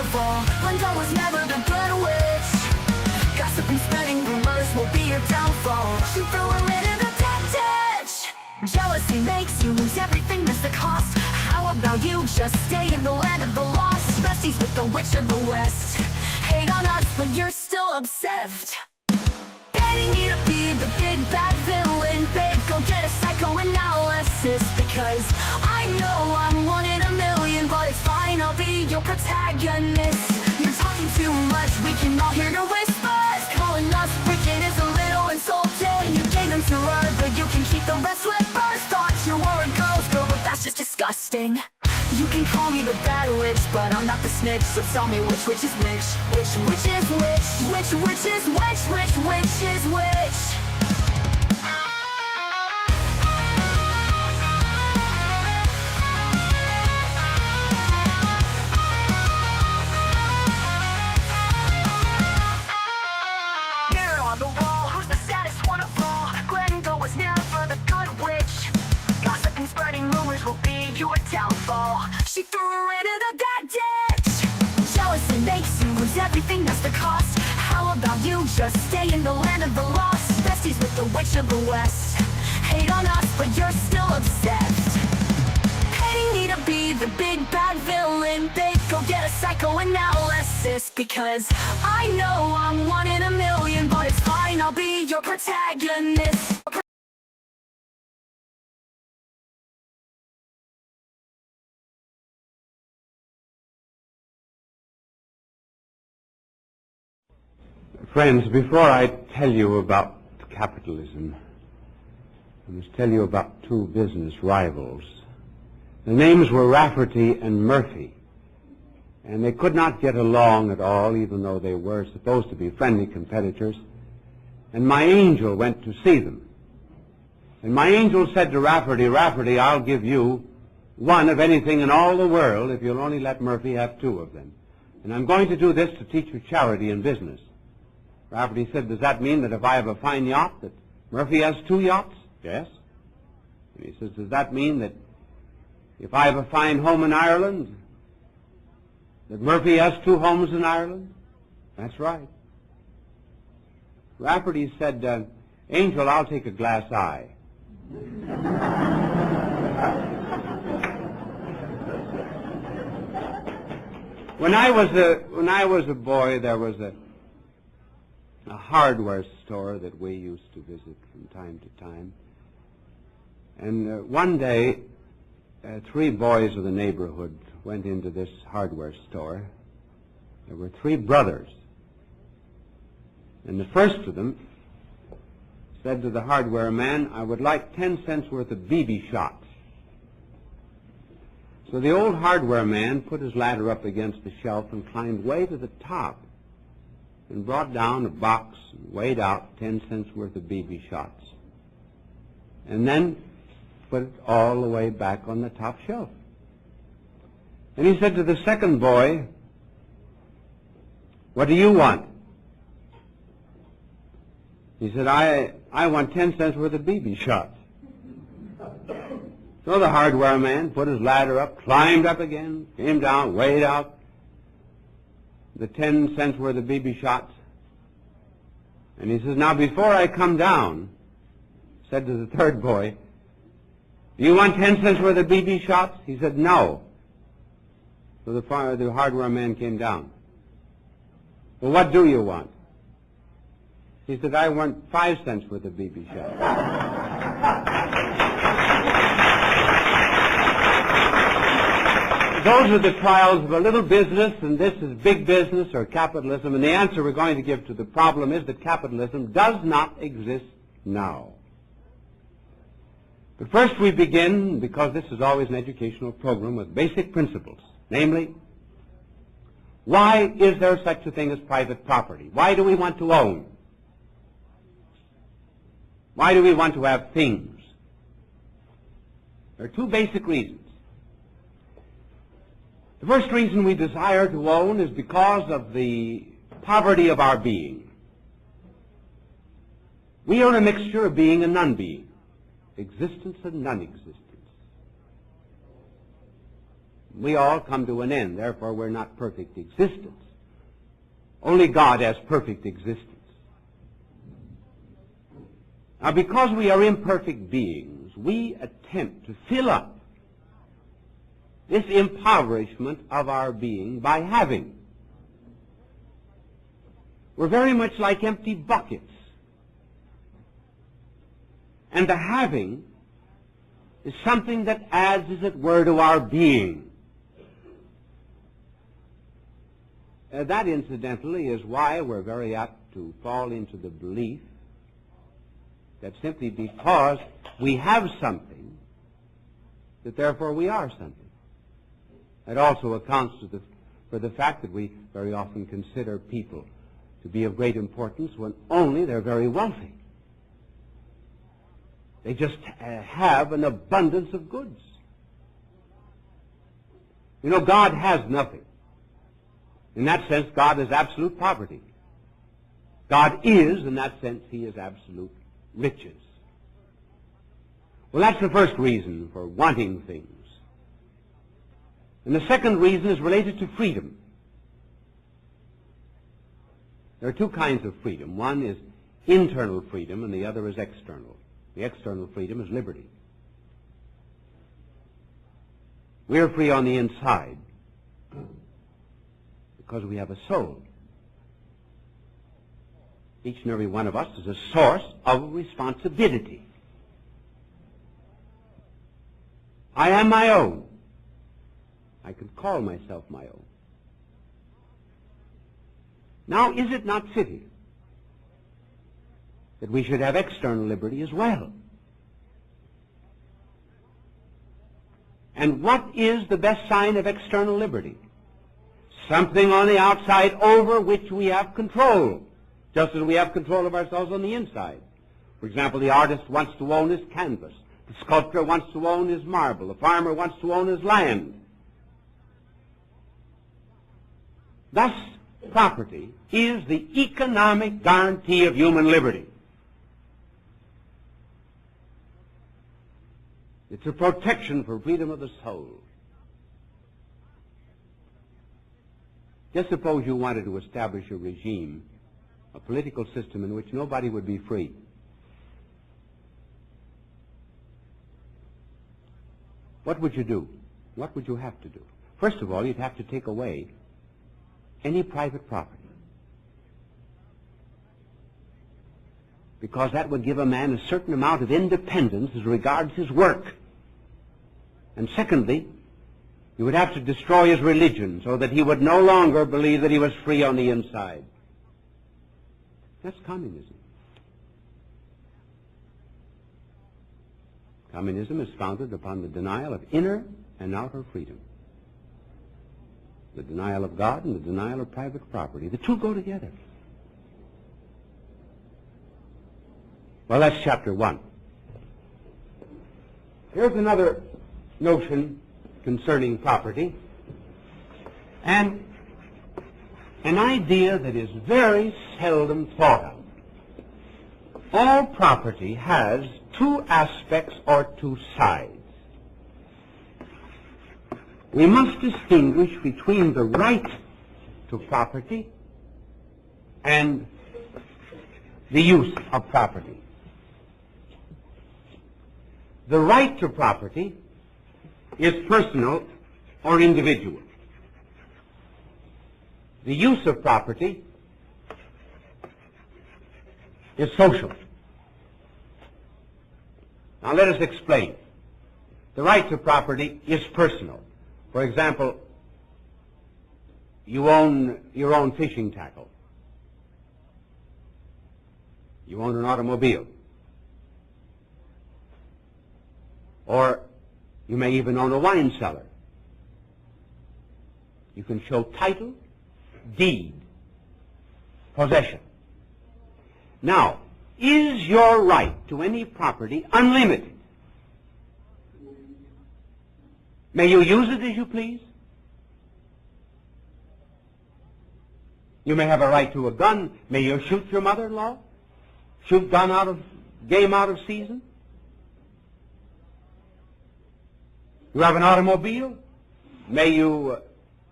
downfall. Linda was never the good witch. Gossip and spreading rumors will be your downfall. She threw her into the dead ditch. Jealousy makes you lose everything, that's the cost. How about you just stay in the land of the lost? Besties with the witch of the west. Hate on us, but you're still obsessed. Getting me to be the big bad villain, babe, go get a psychoanalysis. Because I know I'm one in a million, but it's fine, I'll be your protagonist. You're talking too much, we can all hear your whispers. Calling us wicked is a little insulting. You gave them to her, but you can keep the rest with first thoughts. Your word goes, girl, but that's just disgusting. You can call me the bad witch, but I'm not the snitch. So tell me which is which? Which is which? Which is which is which? Mirror on the wall, who's the saddest one of all? Glenda was never the good witch. Gossip and spreading rumors will be your downfall. She threw her into the dead ditch. Jealousy makes you lose everything, that's the cost. How about you just stay in the land of the lost? Besties with the witch of the west. Hate on us, but you're still obsessed. Hating me to be the big bad villain, babe, go get a psychoanalysis. Because I know I'm one in a million, but it's fine, I'll be your protagonist. Friends, before I tell you about capitalism, I must tell you about two business rivals. The names were Rafferty and Murphy, and they could not get along at all, even though they were supposed to be friendly competitors. And my angel went to see them. And my angel said to Rafferty, Rafferty, I'll give you one of anything in all the world if you'll only let Murphy have two of them. And I'm going to do this to teach you charity in business. Rafferty said, does that mean that if I have a fine yacht, that Murphy has two yachts? Yes. And he says, does that mean that if I have a fine home in Ireland, that Murphy has two homes in Ireland? That's right. Rafferty said, Angel, I'll take a glass eye. When I was a boy, there was a hardware store that we used to visit from time to time. And one day, three boys of the neighborhood went into this hardware store. There were three brothers. And the first of them said to the hardware man, I would like 10 cents worth of BB shots. So the old hardware man put his ladder up against the shelf and climbed way to the top and brought down a box and weighed out 10 cents worth of BB shots. And then put it all the way back on the top shelf. And he said to the second boy, what do you want? He said, I want 10 cents worth of BB shots. So the hardware man put his ladder up, climbed up again, came down, weighed out the 10 cents worth of BB shots. And he says, now before I come down, said to the third boy, do you want 10 cents worth of BB shots? He said, no. So the hardware man came down. Well, what do you want? He said, I want 5 cents worth of BB shots. Those are the trials of a little business, and this is big business or capitalism. And the answer we're going to give to the problem is that capitalism does not exist now. But first we begin, because this is always an educational program, with basic principles. Namely, why is there such a thing as private property? Why do we want to own? Why do we want to have things? There are two basic reasons. The first reason we desire to own is because of the poverty of our being. We are a mixture of being and non-being, existence and non-existence. We all come to an end. Therefore, we're not perfect existence. Only God has perfect existence. Now, because we are imperfect beings, we attempt to fill up this impoverishment of our being by having. We're very much like empty buckets. And the having is something that adds, as it were, to our being. That, incidentally, is why we're very apt to fall into the belief that simply because we have something, that therefore we are something. It also accounts for the fact that we very often consider people to be of great importance when only they're very wealthy. They just have an abundance of goods. You know, God has nothing. In that sense, God is absolute poverty. God is, in that sense, he is absolute riches. Well, that's the first reason for wanting things. And the second reason is related to freedom. There are two kinds of freedom. One is internal freedom, and the other is external. The external freedom is liberty. We are free on the inside because we have a soul. Each and every one of us is a source of responsibility. I am my own. I can call myself my own. Now, is it not fitting that we should have external liberty as well? And what is the best sign of external liberty? Something on the outside over which we have control, just as we have control of ourselves on the inside. For example, the artist wants to own his canvas. The sculptor wants to own his marble. The farmer wants to own his land. Thus, property is the economic guarantee of human liberty. It's a protection for freedom of the soul. Just suppose you wanted to establish a regime, a political system in which nobody would be free. What would you do? What would you have to do? First of all, you'd have to take away any private property, because that would give a man a certain amount of independence as regards his work. And secondly, you would have to destroy his religion so that he would no longer believe that he was free on the inside. That's communism. Communism is founded upon the denial of inner and outer freedom. The denial of God and the denial of private property. The two go together. Well, that's chapter 1. Here's another notion concerning property, and an idea that is very seldom thought of. All property has two aspects or two sides. We must distinguish between the right to property and the use of property. The right to property is personal or individual. The use of property is social. Now let us explain. The right to property is personal. For example, you own your own fishing tackle. You own an automobile. Or you may even own a wine cellar. You can show title, deed, possession. Now, is your right to any property unlimited? May you use it as you please? You may have a right to a gun. May you shoot your mother-in-law? Shoot game out of season? You have an automobile? May you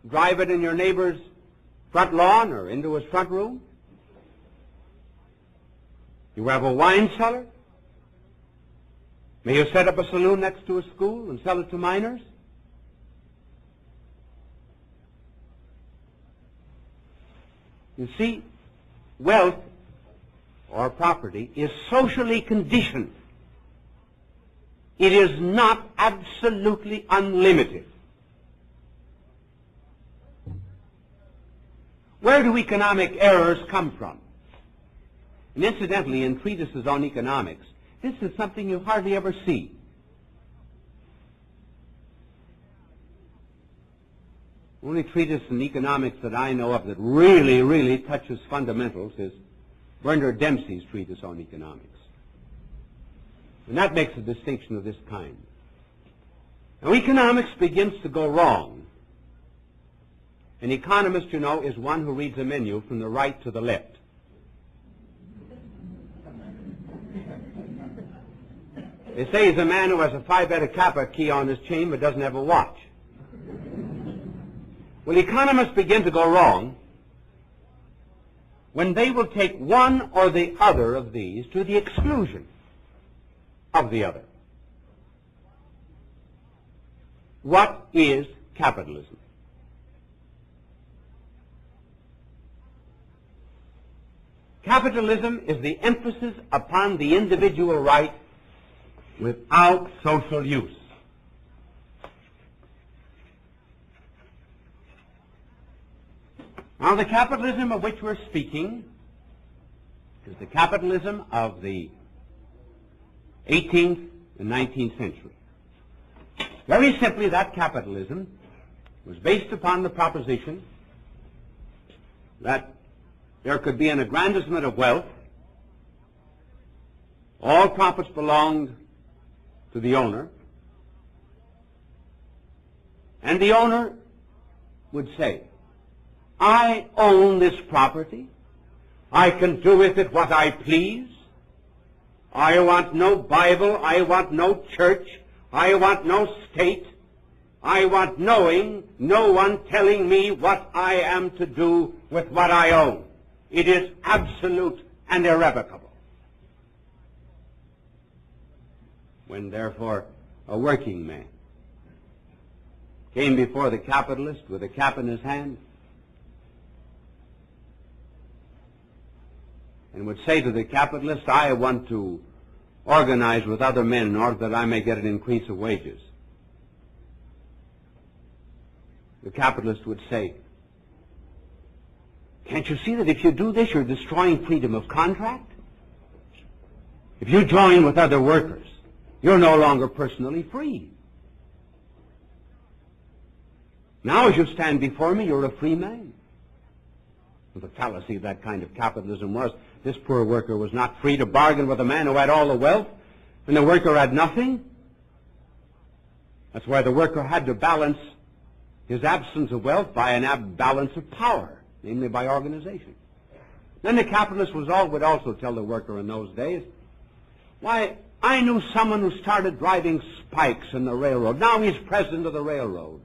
drive it in your neighbor's front lawn or into his front room? You have a wine cellar? May you set up a saloon next to a school and sell it to minors? You see, wealth or property is socially conditioned. It is not absolutely unlimited. Where do economic errors come from? And incidentally, in treatises on economics, this is something you hardly ever see. The only treatise in economics that I know of that really touches fundamentals is Bernard Dempsey's treatise on economics. And that makes a distinction of this kind. Now, economics begins to go wrong. An economist, you know, is one who reads a menu from the right to the left. They say he's a man who has a Phi Beta Kappa key on his chain but doesn't have a watch. Well, economists begin to go wrong when they will take one or the other of these to the exclusion of the other. What is capitalism? Capitalism is the emphasis upon the individual right without social use. Now, the capitalism of which we're speaking is the capitalism of the 18th and 19th century. Very simply, that capitalism was based upon the proposition that there could be an aggrandizement of wealth. All profits belonged to the owner, and the owner would say, I own this property. I can do with it what I please. I want no Bible. I want no church. I want no state. I want no one telling me what I am to do with what I own. It is absolute and irrevocable. When, therefore, a working man came before the capitalist with a cap in his hand and would say to the capitalist, I want to organize with other men in order that I may get an increase of wages, the capitalist would say, can't you see that if you do this, you're destroying freedom of contract? If you join with other workers, you're no longer personally free. Now, as you stand before me, you're a free man. Well, the fallacy of that kind of capitalism was this poor worker was not free to bargain with a man who had all the wealth, and the worker had nothing. That's why the worker had to balance his absence of wealth by an balance of power, namely by organization. Then the capitalist would also tell the worker in those days, why, I knew someone who started driving spikes in the railroad. Now he's president of the railroad.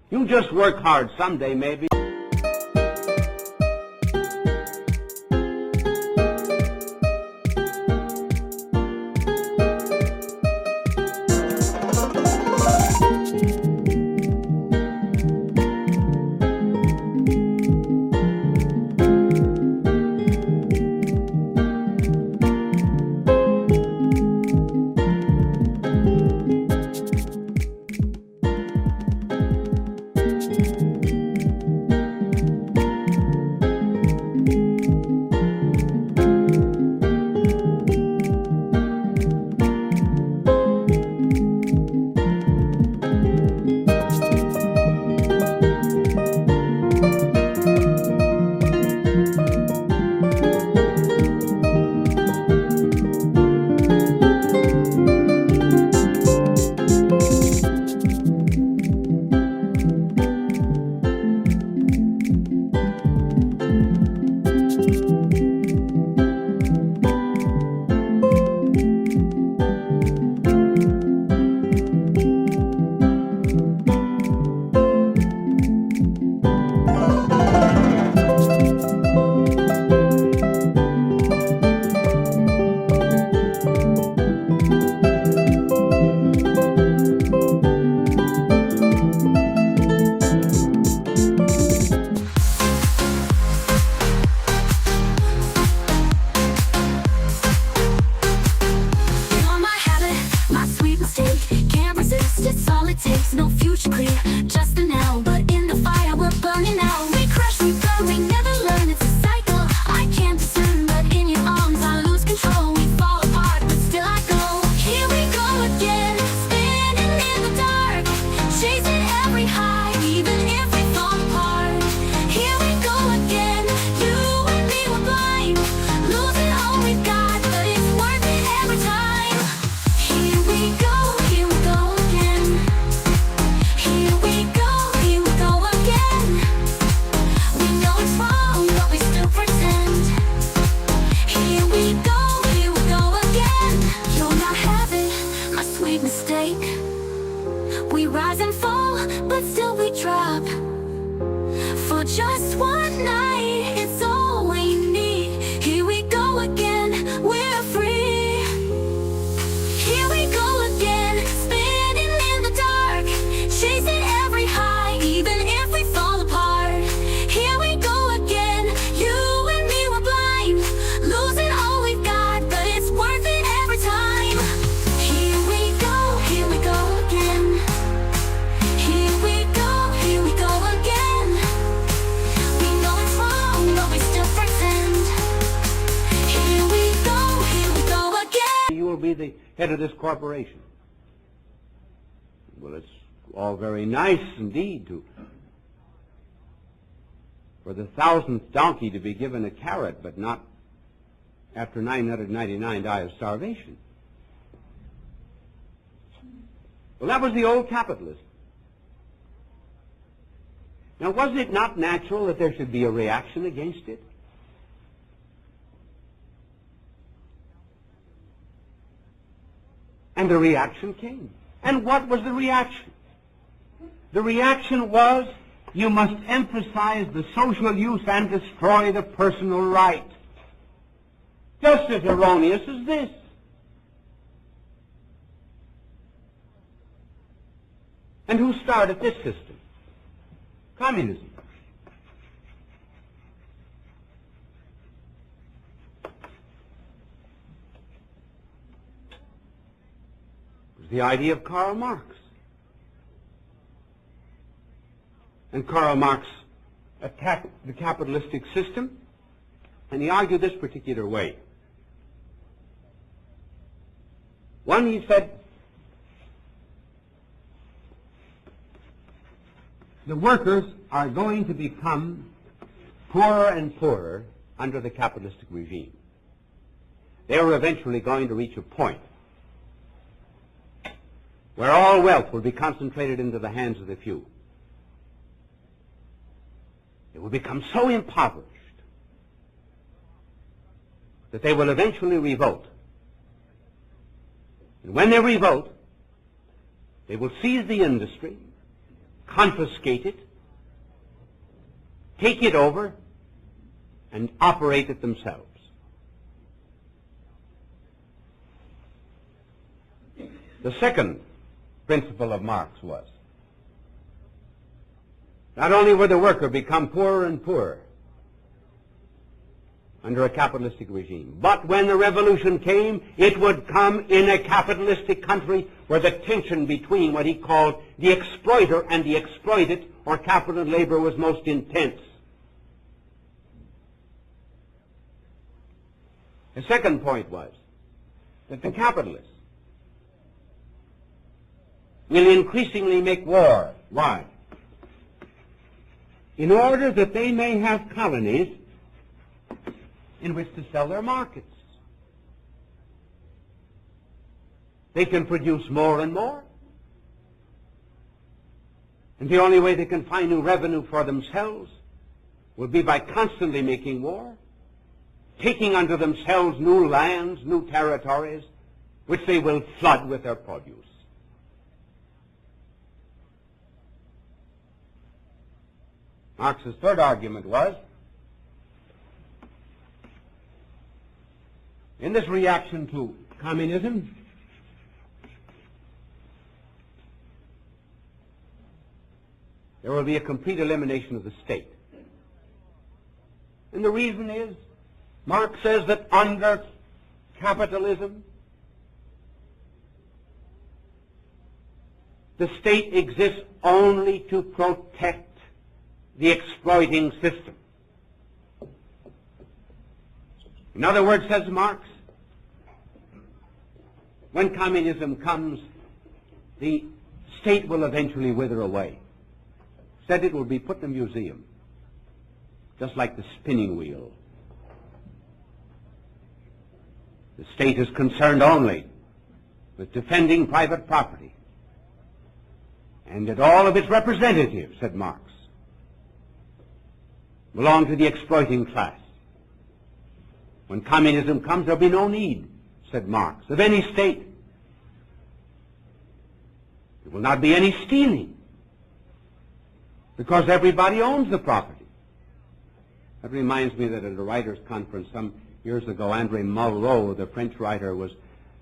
You just work hard. Someday, maybe. quickly, just for now, but in the fire we're burning out. We crash, we burn, we never learn, it's a cycle. I can't discern, but in your arms I lose control. We fall apart, but still I go. Here we go again, spinning in the dark, chasing every high, even if we fall apart. Here we go again, you and me were blind, losing all we've got, but it's worth it every time. Here we go again. Here we go again. We know it's wrong, but we still pretend. Here we go again. You'll not have it, my sweet mistake. We rise and fall, but still we drop. For just one night, it's all we need. Here we go again, we're free. Here we go again, spinning in the dark, chasing every high, even if we fall apart. Here we go again, you and me were blind, losing all we've got, but it's worth it every time. Here we go again. Here we go again. We know it's wrong, but we still pretend. Here we go again. You will be the head of this corporation. Well, it's all very nice indeed for the 1,000th donkey to be given a carrot, but not after 999 die of starvation. Well, that was the old capitalism. Now, was it not natural that there should be a reaction against it? And the reaction came. And what was the reaction? The reaction was, you must emphasize the social use and destroy the personal right. Just as erroneous as this. And who started this system? Communism. It was the idea of Karl Marx. And Karl Marx attacked the capitalistic system, and he argued this particular way. One, he said, the workers are going to become poorer and poorer under the capitalistic regime. They are eventually going to reach a point where all wealth will be concentrated into the hands of the few. They will become so impoverished that they will eventually revolt. And when they revolt, they will seize the industry, confiscate it, take it over, and operate it themselves. The second principle of Marx was, not only would the worker become poorer and poorer under a capitalistic regime, but when the revolution came, it would come in a capitalistic country where the tension between what he called the exploiter and the exploited, or capital and labor, was most intense. The second point was that the capitalists will increasingly make war. Why? In order that they may have colonies in which to sell their markets. They can produce more and more. And the only way they can find new revenue for themselves will be by constantly making war, taking unto themselves new lands, new territories, which they will flood with their produce. Marx's third argument was, in this reaction to communism, there will be a complete elimination of the state. And the reason is, Marx says that under capitalism, the state exists only to protect the exploiting system. In other words, says Marx, when communism comes, the state will eventually wither away. Said it will be put in a museum, just like the spinning wheel. The state is concerned only with defending private property, and that all of its representatives, said Marx, belong to the exploiting class. When communism comes, there'll be no need, said Marx, of any state. There will not be any stealing, because everybody owns the property. That reminds me that at a writers' conference some years ago, André Malraux, the French writer, was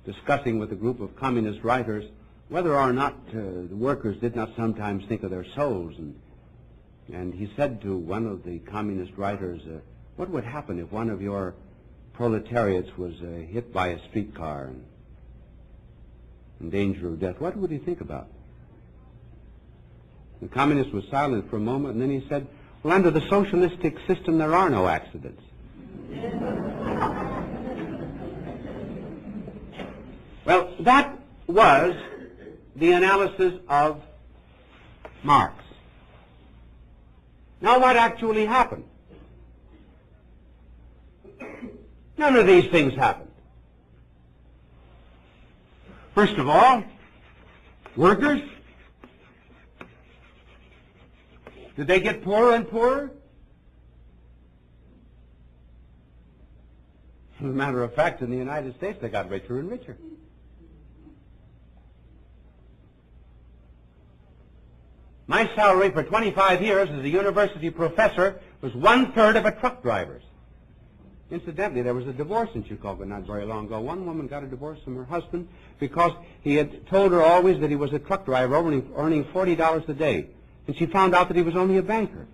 discussing with a group of communist writers whether or not the workers did not sometimes think of their souls. And he said to one of the communist writers, what would happen if one of your proletariats was hit by a streetcar and in danger of death? What would he think about? The communist was silent for a moment, and then he said, well, under the socialistic system, there are no accidents. Well, that was the analysis of Marx. Now, what actually happened? None of these things happened. First of all, workers, did they get poorer and poorer? As a matter of fact, in the United States, they got richer and richer. My salary for 25 years as a university professor was 1/3 of a truck driver's. Incidentally, there was a divorce in Chicago not very long ago. One woman got a divorce from her husband because he had told her always that he was a truck driver earning $40 a day. And she found out that he was only a banker.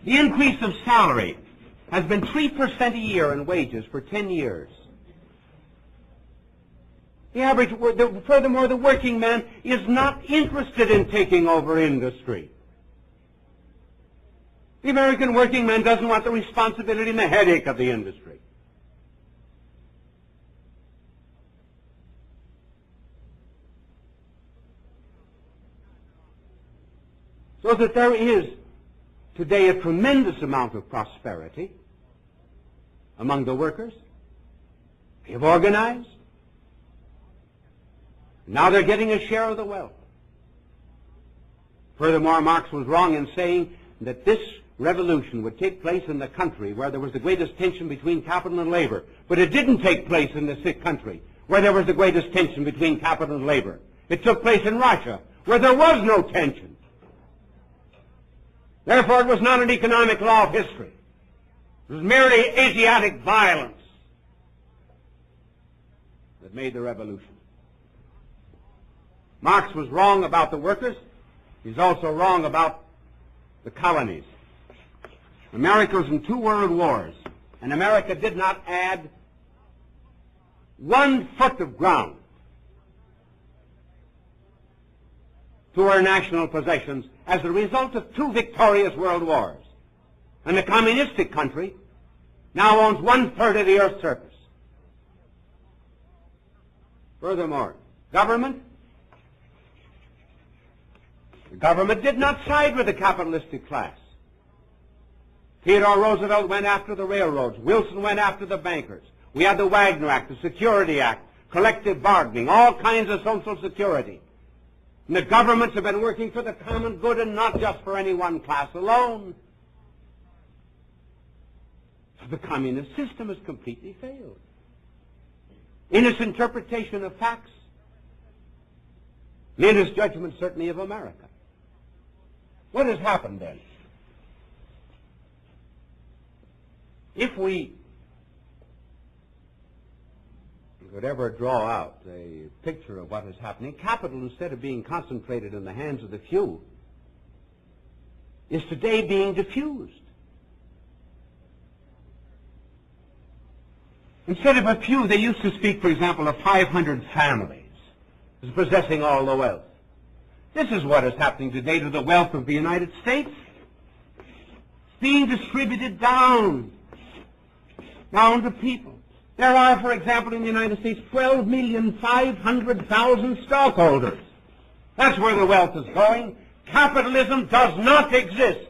The increase of salary has been 3% a year in wages for 10 years. The average, furthermore, the working man is not interested in taking over industry. The American working man doesn't want the responsibility and the headache of the industry. So that there is today a tremendous amount of prosperity among the workers. They have organized. Now they're getting a share of the wealth. Furthermore, Marx was wrong in saying that this revolution would take place in the country where there was the greatest tension between capital and labor. But it didn't take place in the sick country where there was the greatest tension between capital and labor. It took place in Russia where there was no tension. Therefore, it was not an economic law of history. It was merely Asiatic violence that made the revolution. Marx was wrong about the workers. He's also wrong about the colonies. America was in 2 world wars, and America did not add 1 foot of ground to our national possessions as a result of 2 victorious world wars. And the communistic country now owns 1/3 of the earth's surface. Furthermore, the government did not side with the capitalistic class. Theodore Roosevelt went after the railroads. Wilson went after the bankers. We had the Wagner Act, the Security Act, collective bargaining, all kinds of social security. And the governments have been working for the common good and not just for any one class alone. So the communist system has completely failed in its interpretation of facts, and in its judgment certainly of America. What has happened then? If we could ever draw out a picture of what is happening, capital, instead of being concentrated in the hands of the few, is today being diffused. Instead of a few, they used to speak, for example, of 500 families is possessing all the wealth. This is what is happening today to the wealth of the United States. It's being distributed down to people. There are, for example, in the United States, 12,500,000 stockholders. That's where the wealth is going. Capitalism does not exist.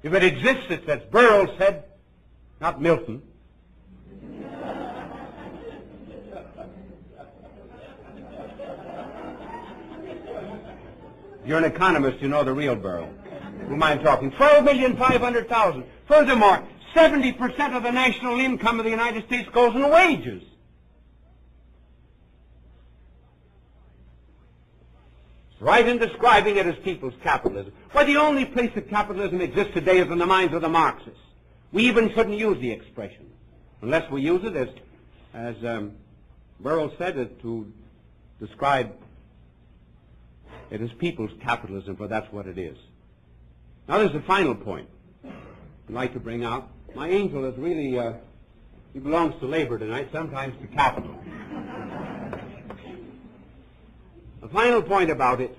If it exists, it's as Burroughs said, not Milton. If you're an economist, you know the real Burroughs. Whom I'm talking. 12,500,000. Furthermore, 70% of the national income of the United States goes in wages. It's right in describing it as people's capitalism. Why, the only place that capitalism exists today is in the minds of the Marxists. We even shouldn't use the expression, unless we use it as Burroughs said it, to describe it as people's capitalism, for that's what it is. Now there's a final point I'd like to bring out. My angel is really, he belongs to labor tonight, sometimes to capital. The final point about it,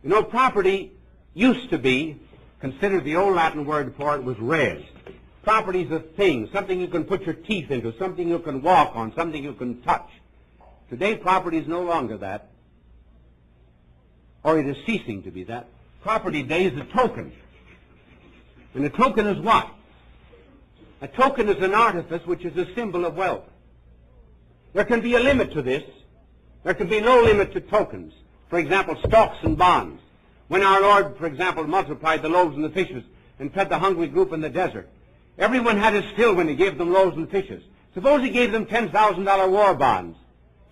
you know, property used to be considered, the old Latin word for it was res. Property is a thing, something you can put your teeth into, something you can walk on, something you can touch. Today property is no longer that, or it is ceasing to be that. Property today is a token. And a token is what? A token is an artifice which is a symbol of wealth. There can be a limit to this. There can be no limit to tokens. For example, stocks and bonds. When our Lord, for example, multiplied the loaves and the fishes and fed the hungry group in the desert, everyone had his fill when he gave them loaves and fishes. Suppose he gave them $10,000 war bonds.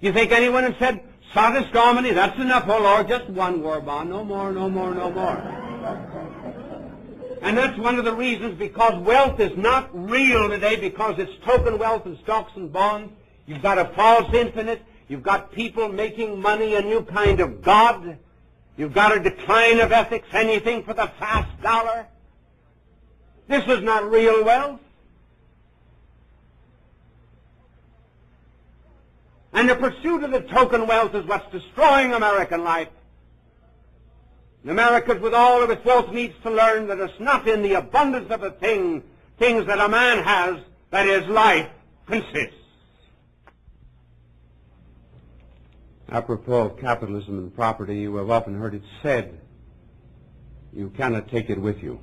Do you think anyone had said, "Sodus Domini, that's enough, oh Lord, just one war bond, no more, no more, no more"? And that's one of the reasons, because wealth is not real today, because it's token wealth and stocks and bonds. You've got a false infinite. You've got people making money a new kind of God. You've got a decline of ethics, anything for the fast dollar. This is not real wealth. And the pursuit of the token wealth is what's destroying American life. And America, with all of its wealth, needs to learn that it's not in the abundance of the things that a man has that his life consists. Apropos of capitalism and property, you have often heard it said, you cannot take it with you.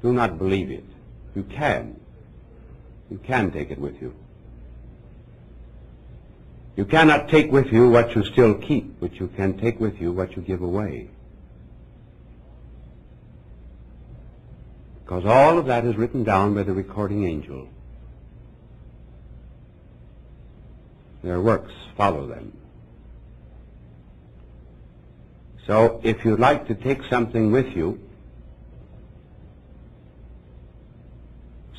Do not believe it. You can. You can take it with you. You cannot take with you what you still keep, but you can take with you what you give away. Because all of that is written down by the recording angel. Their works follow them. So if you'd like to take something with you,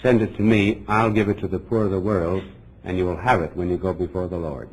send it to me. I'll give it to the poor of the world, and you will have it when you go before the Lord.